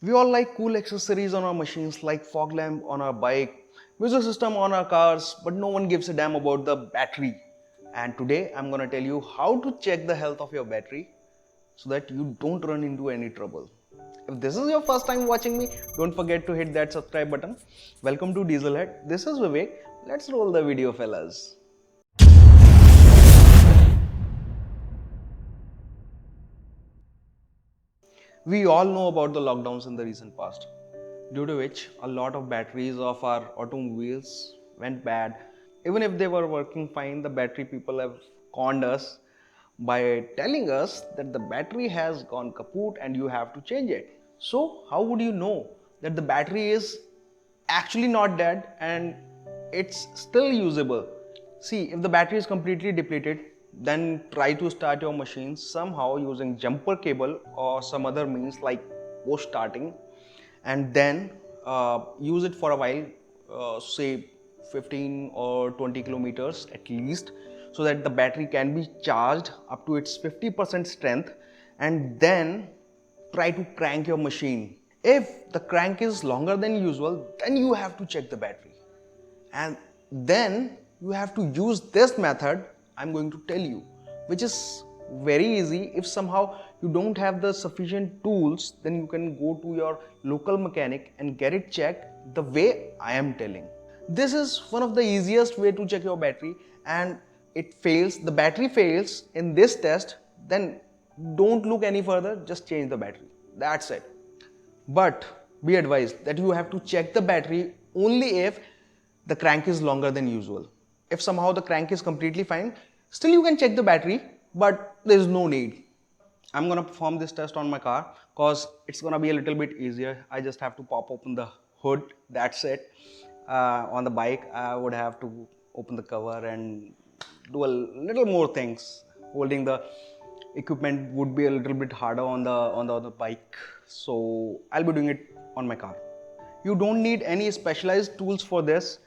We all like cool accessories on our machines like fog lamp on our bike, music system on our cars, but no one gives a damn about the battery. And today I'm gonna tell you how to check the health of your battery so that you don't run into any trouble. If this is your first time watching me, don't forget to hit that subscribe button. Welcome to Dieselhead. This is Vivek. Let's roll the video, fellas. We all know about the lockdowns in the recent past, due to which a lot of batteries of our automobiles went bad. Even if they were working fine, the battery people have conned us by telling us that the battery has gone kaput and you have to change it. So, how would you know that the battery is actually not dead and it's still usable? See, if the battery is completely depleted, then try to start your machine somehow using jumper cable or some other means like post starting, and then use it for a while, say 15 or 20 kilometers at least, so that the battery can be charged up to its 50% strength, and then try to crank your machine. If the crank is longer than usual, then you have to check the battery, and then you have to use this method I'm going to tell you, which is very easy. If somehow you don't have the sufficient tools, then you can go to your local mechanic and get it checked the way I am telling. This is one of the easiest way to check your battery, and the battery fails in this test, then don't look any further, just change the battery. That's it. But be advised that you have to check the battery only if the crank is longer than usual. If somehow the crank is completely fine, still you can check the battery, but there is no need. I'm gonna perform this test on my car because it's gonna be a little bit easier. I just have to pop open the hood, that's it. On the bike, I would have to open the cover and do a little more things. Holding the equipment would be a little bit harder on the bike, so I'll be doing it on my car. You don't need any specialized tools for this.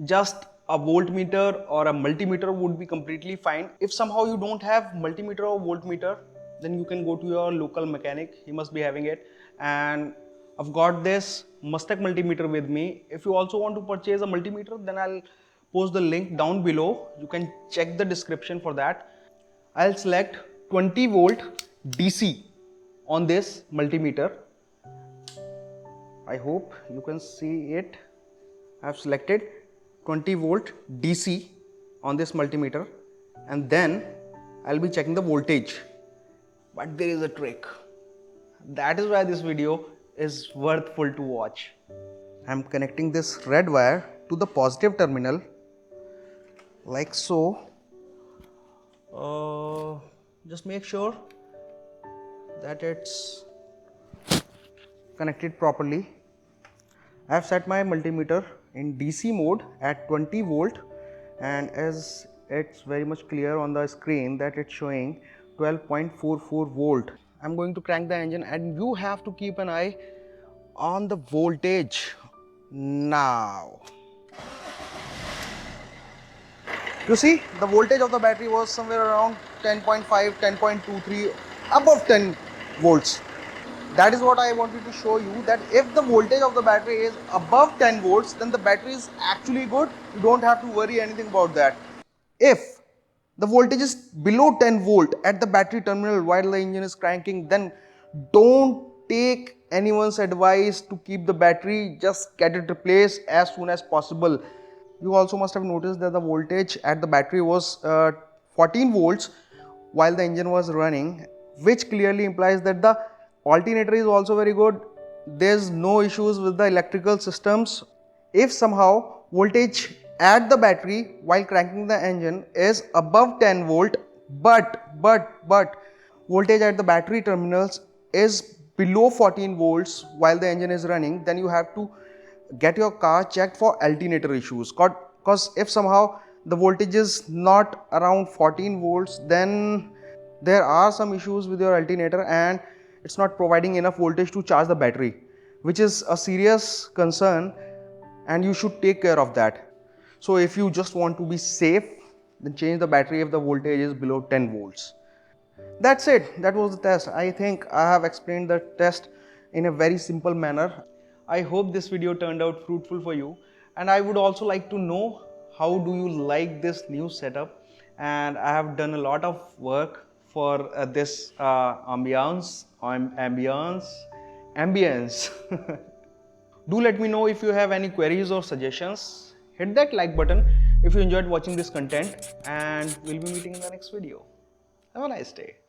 Just a voltmeter or a multimeter would be completely fine. If somehow you don't have multimeter or voltmeter, then you can go to your local mechanic. He must be having it. And I've got this Mustang multimeter with me. If you also want to purchase a multimeter, then I'll post the link down below. You can check the description for that. I'll select 20 volt DC on this multimeter. I hope you can see it. I have selected 20 volt DC on this multimeter, and then I'll be checking the voltage. But there is a trick. That is why this video is worthful to watch. I'm connecting this red wire to the positive terminal like so. Just make sure that it's connected properly. I have set my multimeter in DC mode at 20 volt, and as it's very much clear on the screen that it's showing 12.44 volt. I'm going to crank the engine, and you have to keep an eye on the voltage. Now, you see the voltage of the battery was somewhere around 10.5, 10.23, above 10 volts. That is what I wanted to show you, that if the voltage of the battery is above 10 volts, then the battery is actually good. You don't have to worry anything about that. If the voltage is below 10 volt at the battery terminal while the engine is cranking, then don't take anyone's advice to keep the battery. Just get it replaced as soon as possible. You also must have noticed that the voltage at the battery was 14 volts while the engine was running, which clearly implies that the alternator is also very good. There's no issues with the electrical systems. If somehow voltage at the battery while cranking the engine is above 10 volt, but voltage at the battery terminals is below 14 volts while the engine is running, then you have to get your car checked for alternator issues. Because if somehow the voltage is not around 14 volts, then there are some issues with your alternator and it's not providing enough voltage to charge the battery, which is a serious concern, and you should take care of that. So if you just want to be safe, then change the battery if the voltage is below 10 volts. That's it. That was the test. I think I have explained the test in a very simple manner. I hope this video turned out fruitful for you, and I would also like to know how do you like this new setup. And I have done a lot of work for this ambience. Do let me know if you have any queries or suggestions. Hit that like button if you enjoyed watching this content, and we'll be meeting in the next video. Have a nice day.